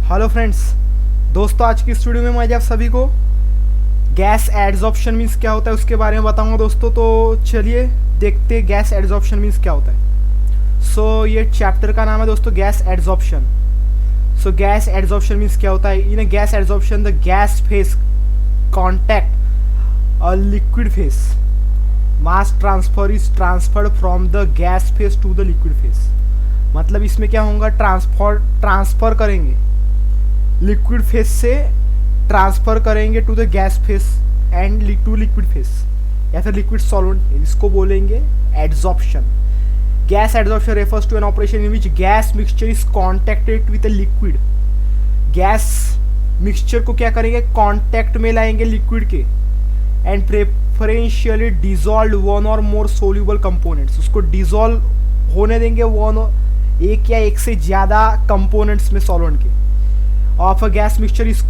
Hello friends, दोस्तों आज की इस वीडियो में मैं आप सभी को गैस एडजॉर्प्शन मीन्स क्या होता है उसके बारे में बताऊंगा दोस्तों। तो चलिए देखते हैं गैस एडजॉर्प्शन मीन्स क्या होता है। ये चैप्टर का नाम है दोस्तों gas adsorption. Gas adsorption means क्या होता है। In gas adsorption the gas phase contact a liquid phase, mass transfer is transferred from the gas phase to the liquid phase. मतलब इसमें क्या होगा, ट्रांसफर करेंगे, लिक्विड फेस से ट्रांसफर करेंगे to the gas phase and to liquid phase या फिर liquid solvent, इसको बोलेंगे adsorption. Gas adsorption refers to an operation in which gas mixture is contacted with a liquid. Gas mixture को क्या करेंगे, contact में लाएंगे लिक्विड के एंड प्रेफरेंशियली डिजॉल्व वन और मोर सोल्यूबल कंपोनेंट्स। उसको डिजॉल्व होने देंगे एक या एक से ज़्यादा कंपोनेंट्स में सॉल्वेंट के of a gas mixture is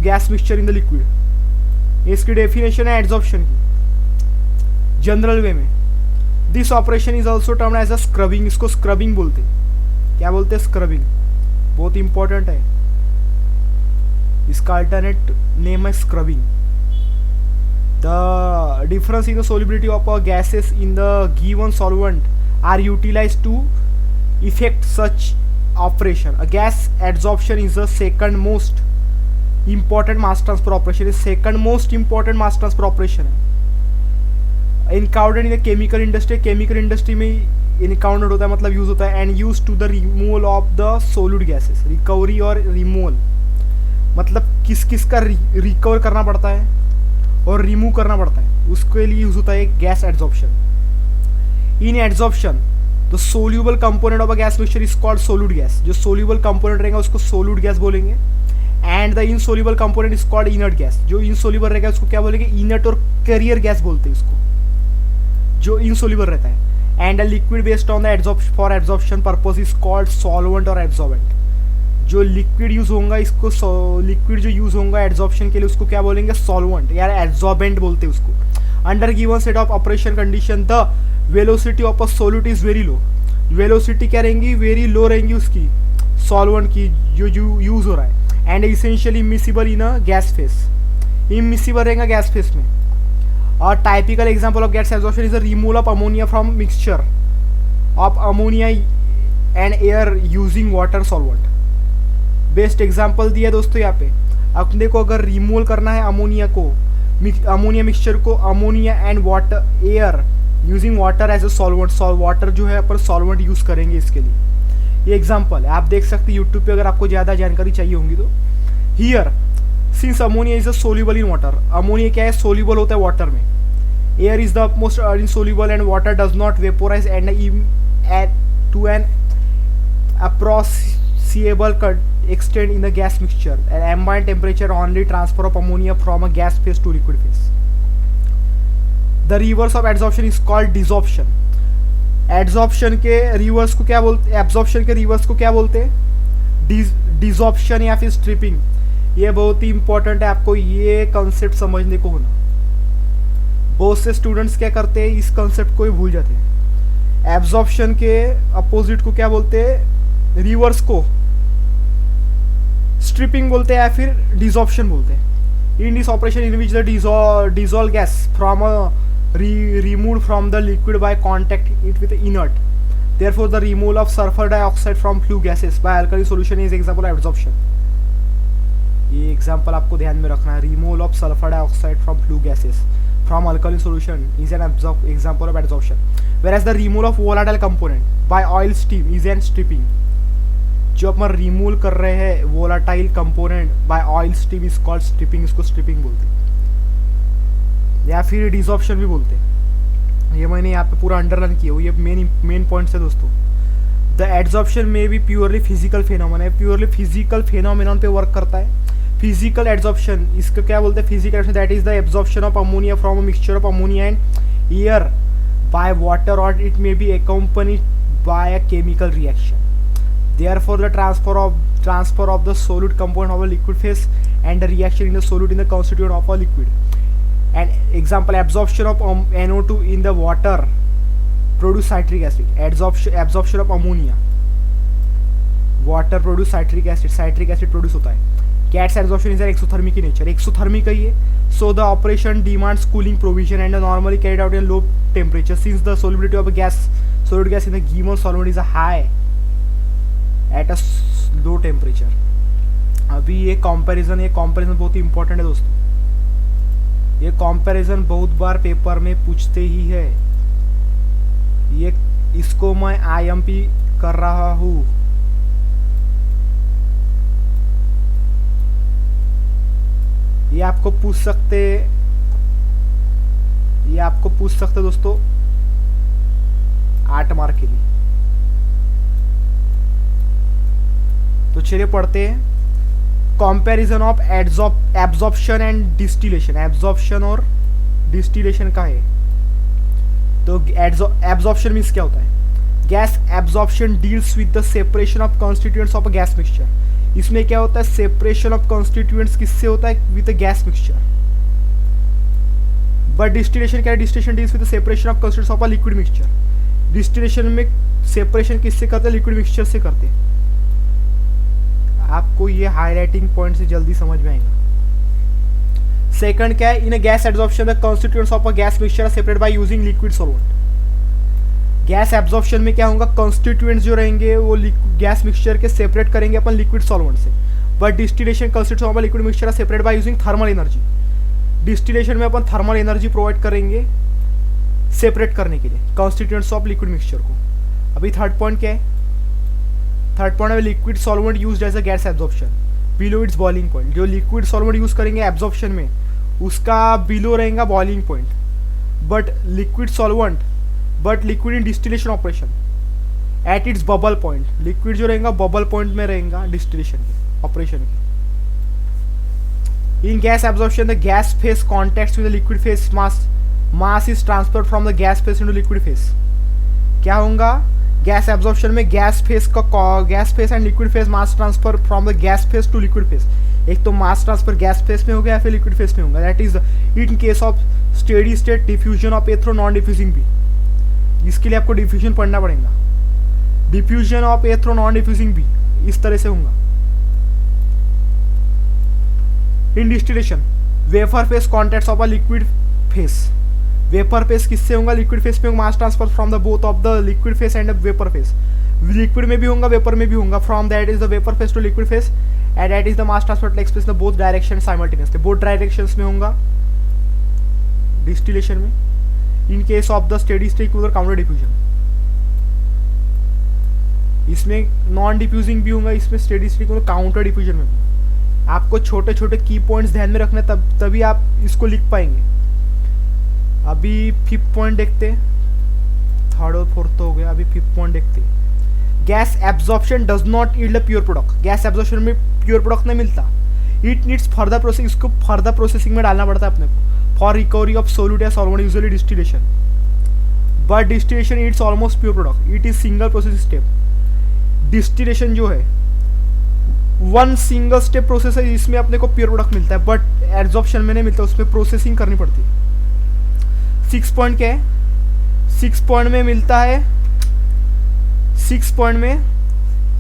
gas mixture in the liquid. इसकी डेफिनेशन है एडजॉर्प्शन की जनरल वे में। This operation is also termed as a scrubbing. इसको स्क्रबिंग बोलते हैं। क्या बोलते हैं? स्क्रबिंग। बहुत इंपॉर्टेंट है, इसका अल्टरनेट नेम है scrubbing. The difference in the solubility of gases in the given solvent are utilized to effect such operation. A gas adsorption is the second most important mass transfer operation. Is second most important mass transfer operation encountered in the chemical industry. Chemical industry में encountered होता है, मतलब use होता है, and used to the removal of the solid gases. Recovery और removal मतलब किस किस का रिकवर करना पड़ता है और रिमूव करना पड़ता है, उसके लिए यूज होता है gas adsorption. In adsorption the soluble component of a gas mixture is called solute gas. जो सोल्यूबल कंपोनेंट रहेगा उसको सोलूड गैस बोलेंगे। And the insoluble component is called inert gas. जो इनसोल्यूबल रहेगा उसको क्या बोलेंगे, इनर्ट और कैरियर गैस बोलते हैं इसको, जो इनसोल्यूबल रहता है। And a liquid based on the for absorption purpose is called solvent और एब्जॉर्बेंट। जो लिक्विड यूज होगा, इसको लिक्विड जो यूज होगा एड्जॉर्प्शन के लिए उसको क्या बोलेंगे, सॉल्वेंट या एब्जॉर्बेंट बोलते हैं उसको। Under given set of operation condition the velocity of a solute is very low. Velocity क्या रहेंगी, वेरी लो रहेंगी उसकी, सॉल्वेंट की जो यूज हो रहा है। And essentially immiscible in a gas face. Immiscible रहेगा गैस फेस में। और typical example of gas absorption is the removal of ammonia from mixture of ammonia and air using water solvent. Best example दिया दोस्तों यहाँ पे। अपने को अगर रिमूवल करना है अमोनिया को, अमोनिया मिक्सचर को, ammonia and water, air using water as a solvent. Water जो है अपन सॉल्वेंट यूज करेंगे इसके लिए। ये एग्जाम्पल है, आप देख सकते हैं यूट्यूब पे अगर आपको ज़्यादा जानकारी चाहिए होंगी तो। Here since ammonia is a soluble in water. Ammonia क्या है, सोल्यूबल होता है वाटर में। Air is the most insoluble and water does not vaporize and to an appreciable extent in the gas mixture. At ambient temperature only transfer of ammonia from a gas phase to liquid phase. The reverse of adsorption is called desorption. Adsorption के reverse को क्या बोलते हैं, absorption के reverse को क्या बोलते हैं, डिसॉर्प्शन या फिर स्ट्रिपिंग। ये बहुत ही इंपॉर्टेंट है, आपको ये कंसेप्ट समझने को होना। बहुत से स्टूडेंट्स क्या करते हैं, इस कंसेप्ट को ही भूल जाते हैं। एब्जॉर्प्शन के अपोजिट को क्या बोलते हैं, रिवर्स को स्ट्रिपिंग बोलते हैं या फिर डिसॉर्प्शन बोलते हैं। In this operation in which the dissolve gas from removed from the liquid by contact it with inert. Therefore the removal of sulfur dioxide from flue gases by alkali solution is example of adsorption. ये example आपको ध्यान में रखना है। Removal of sulphur dioxide from flue gases from alkali solution is an example of adsorption, whereas the removal of volatile component by oil steam is an stripping. जो अपन remove कर रहे हैं volatile component by oil steam is called stripping. इसको stripping बोलते हैं या फिर desorption भी बोलते हैं। ये मैंने यहाँ पे पूरा अंडरलाइन किया हुआ, ये मेन पॉइंट्स है दोस्तों। द एडजॉर्प्शन में भी प्योरली फिजिकल फेनोमेना है, प्योरली फिजिकल फेनोमेनॉन पे वर्क करता है। फिजिकल एडजॉर्प्शन इसको क्या बोलते हैं, physical adsorption that is the absorption of ammonia from a mixture of ammonia and air by water और it may be accompanied by a chemical reaction. Therefore the transfer of the solid component of a liquid phase and the reaction in the solid in the constituent of a liquid. And example, absorption of NO2 in the water produce citric acid. Absorption of ammonia water produce citric acid produce होता है। Gas absorption is exothermic in nature, exothermic है ये। So the operation demands cooling provision and normally carried out in low temperature since the solubility of gas solid gas in the given solvent is high at a low temperature। अभी ये comparison बहुत ही important है दोस्तों। ये comparison बहुत बार paper में पूछते ही है। ये इसको मैं IMP कर रहा हूँ। ये आपको पूछ सकते दोस्तों 8 मार्क के लिए। तो चलिए पढ़ते हैं comparison of absorption and distillation. Absorption और डिस्टिलेशन का है। तो एब्जॉर्प्शन मींस क्या होता है? Gas absorption deals with the separation of constituents of a gas mixture. इसमें क्या होता है? सेपरेशन ऑफ कॉन्स्टिट्यूएंट्स किससे होता है? With a gas mixture. But distillation क्या है? Distillation deals with the separation of constituents of a liquid mixture. Distillation में सेपरेशन किससे करते हैं? लिक्विड मिक्सचर से करते हैं। आपको ये हाईलाइटिंग पॉइंट से जल्दी समझ में आएगा। सेकंड क्या है? In a gas absorption the constituents of a gas mixture are separated by using liquid solvent. Gas absorption में क्या होगा? कॉन्स्टिट्यूएंट्स जो रहेंगे वो गैस मिक्सचर के सेपरेट करेंगे अपन लिक्विड सॉल्वेंट से। But distillation constituents of a liquid mixture are separated by using thermal energy. Distillation में अपन थर्मल एनर्जी प्रोवाइड करेंगे सेपरेट करने के लिए कॉन्स्टिट्यूएंट्स ऑफ लिक्विड मिक्सचर को। अभी थर्ड पॉइंट क्या है? थर्ड पॉइंट है liquid solvent used as a gas absorption below its boiling point. जो लिक्विड सॉल्वेंट यूज करेंगे एब्जॉर्प्शन में उसका बिलो रहेगा boiling point. But liquid in distillation operation at its bubble point. Liquid जो रहेगा बबल पॉइंट में रहेगा डिस्टिलेशन के ऑपरेशन के। In gas absorption the gas phase contacts with the liquid phase mass is transferred from the gas phase into liquid phase. क्या होगा? Gas absorption में gas phase and liquid phase mass transfer from the gas phase to liquid phase. एक तो mass transfer gas face में होगा या फिर liquid phase में होगा। That is in case of steady state diffusion of A through non diffusing B. इसके लिए आपको डिफ्यूजन पढ़ना पड़ेगा। Diffusion of A through non diffusing B इस तरह से होगा। In distillation vapour phase contacts of a liquid phase. Vapour phase किससे होगा? लिक्विड फेस में mass transfer from the both of the liquid phase and vapour phase. Liquid में भी होगा वेपर में भी होगा। From that is the vapour phase to liquid phase and that is the mass transfer takes place in both direction simultaneously. Both directions में होगा distillation में। In case of the steady state counter diffusion इसमें non diffusing भी होगा। इसमें steady state counter diffusion में होगा। आपको छोटे छोटे की पॉइंट्स ध्यान में रखने तभी आप इसको लिख पाएंगे। अभी फिफ्थ पॉइंट देखते हैं। थर्ड और फोर्थ तो हो गया। अभी फिफ्थ पॉइंट देखते हैं। Gas absorption does not yield a pure product. Gas absorption में प्योर प्रोडक्ट नहीं मिलता। It needs further process. इसको फर्दर प्रोसेसिंग में डालना पड़ता है अपने को फॉर रिकवरी ऑफ सोल्यूट या solvent usually distillation. But distillation it's almost pure product. It is single process step. Distillation जो है वन सिंगल स्टेप प्रोसेस है। इसमें अपने को प्योर प्रोडक्ट मिलता है बट एब्जॉर्प्शन में नहीं मिलता। उसमें प्रोसेसिंग करनी पड़ती है। 6 पॉइंट क्या है? 6 पॉइंट में मिलता है। 6 पॉइंट में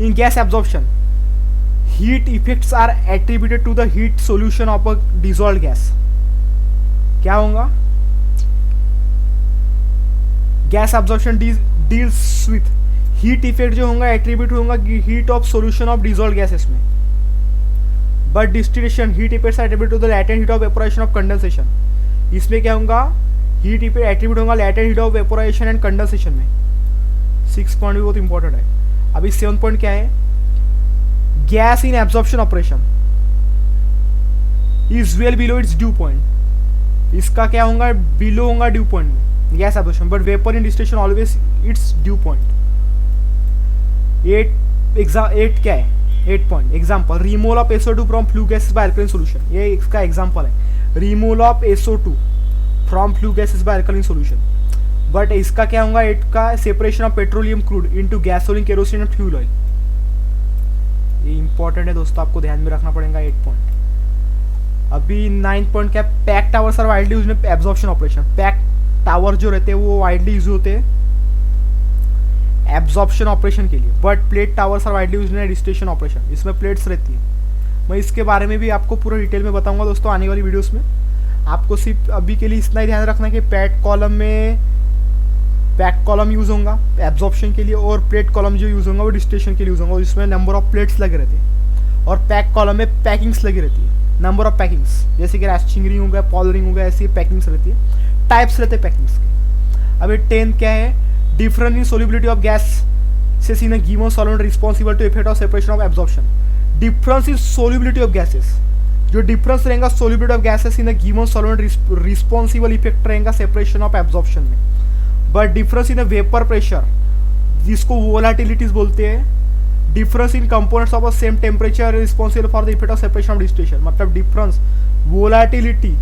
in gas absorption heat effects are attributed to the heat solution of a dissolved gas. क्या होगा? Gas absorption deals with heat effect जो होगा एट्रीब्यूट होगा heat of solution of dissolved gases में। But distillation heat effects are attributed to the latent heat of vaporization of condensation. इसमें क्या होगा? Heat effect attribute होगा latent heat of vaporization and condensation में। 6 point भी बहुत important है। अभी 7 पॉइंट क्या है? Gas in absorption operation is well below it's due point. इसका क्या होगा? बिलो होगा ड्यू पॉइंट में gas absorption. But vapour in distillation always it's due point. 8 क्या है? 8 point example removal of SO2 from flue gases bye alkaline solution. ये इसका example है। Removal of SO2 from flue gases bye alkaline solution. But इसका क्या होगा? 8 का separation of petroleum crude into gasoline kerosene and fuel oil. ये important है दोस्तों, आपको ध्यान में रखना पड़ेगा 8 पॉइंट। अभी 9 पॉइंट क्या? Pack towers are widely used in absorption operation. Pack tower जो रहते हैं वो वाइडली यूज होते हैं एब्जॉर्प्शन ऑपरेशन के लिए, but plate towers are widely used in distillation operation. इसमें प्लेट्स रहती है। मैं इसके बारे में भी आपको पूरा डिटेल में बताऊंगा दोस्तों आने वाली वीडियोस में। आपको सिर्फ अभी के लिए इतना ही ध्यान रखना है कि पैक कॉलम यूज़ होगा एब्जॉर्प्शन के लिए, और प्लेट कॉलम जो यूज़ होगा वो डिस्टेशन के लिए यूज़ होगा, और इसमें नंबर ऑफ प्लेट्स लगे रहते हैं। और पैक कॉलम में पैकिंग्स लगी रहती है, नंबर ऑफ पैकिंग्स, जैसे कि रैस्टिंग रिंग हो गया, पॉल रिंग हो गया, ऐसी पैकिंग्स रहती है, टाइप्स रहते हैं पैकिंग्स के। अभी 10th क्या है, difference in solubility of gases in a given solvent responsible to effect of separation of absorption. Difference in solubility of gases, जो डिफरेंस रहेगा solubility of gases in a given solvent responsible effect रहेगा separation of absorption में। But difference in a vapour pressure, जिसको volatilities बोलते हैं, difference in components of a same temperature responsible for the effect of separation of distillation. मतलब difference volatility,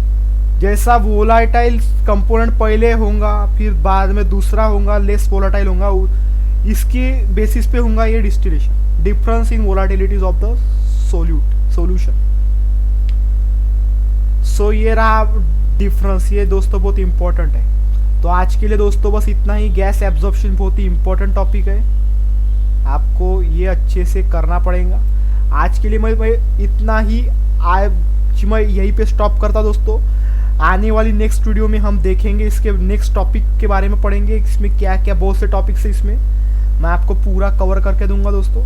जैसा volatile component पहले होगा फिर बाद में दूसरा होगा लेस वोलाटाइल होगा, इसके बेसिस पे होगा ये distillation. Difference in volatilities of the solution. So ये रहा डिफरेंस, ये दोस्तों बहुत इंपॉर्टेंट है। तो आज के लिए दोस्तों बस इतना ही। गैस एब्जॉर्प्शन बहुत ही इंपॉर्टेंट टॉपिक है, आपको ये अच्छे से करना पड़ेगा। आज के लिए मैं इतना ही आज मैं यहीं पे स्टॉप करता दोस्तों। आने वाली नेक्स्ट वीडियो में हम देखेंगे इसके नेक्स्ट टॉपिक के बारे में, पढ़ेंगे इसमें क्या क्या बहुत से टॉपिक्स है, इसमें मैं आपको पूरा कवर करके दूंगा दोस्तों।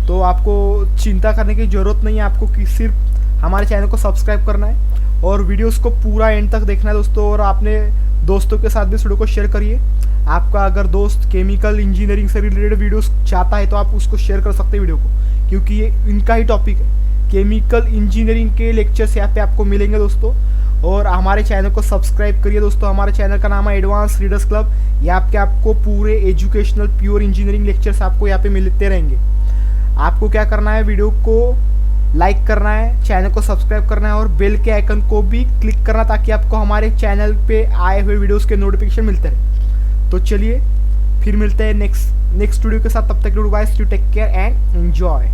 तो आपको चिंता करने की ज़रूरत नहीं है, आपको कि सिर्फ हमारे चैनल को सब्सक्राइब करना है और वीडियोस को पूरा एंड तक देखना है दोस्तों। और आपने दोस्तों के साथ भी इस वीडियो को शेयर करिए। आपका अगर दोस्त केमिकल इंजीनियरिंग से रिलेटेड वीडियोस चाहता है तो आप उसको शेयर कर सकते हैं वीडियो को, क्योंकि ये इनका ही टॉपिक है। केमिकल इंजीनियरिंग के लेक्चर्स यहाँ पे आपको मिलेंगे दोस्तों। और हमारे चैनल को सब्सक्राइब करिए दोस्तों। हमारे चैनल का नाम है एडवांस रीडर्स क्लब। यहाँ पे आपको पूरे एजुकेशनल प्योर इंजीनियरिंग लेक्चर्स आपको यहाँ पे मिलते रहेंगे। आपको क्या करना है, वीडियो को लाइक करना है, चैनल को सब्सक्राइब करना है और बेल के आइकन को भी क्लिक करना, ताकि आपको हमारे चैनल पे आए हुए वीडियोस के नोटिफिकेशन मिलते रहे। तो चलिए फिर मिलते हैं नेक्स्ट वीडियो के साथ। तब तक के लिए bye, take care and enjoy.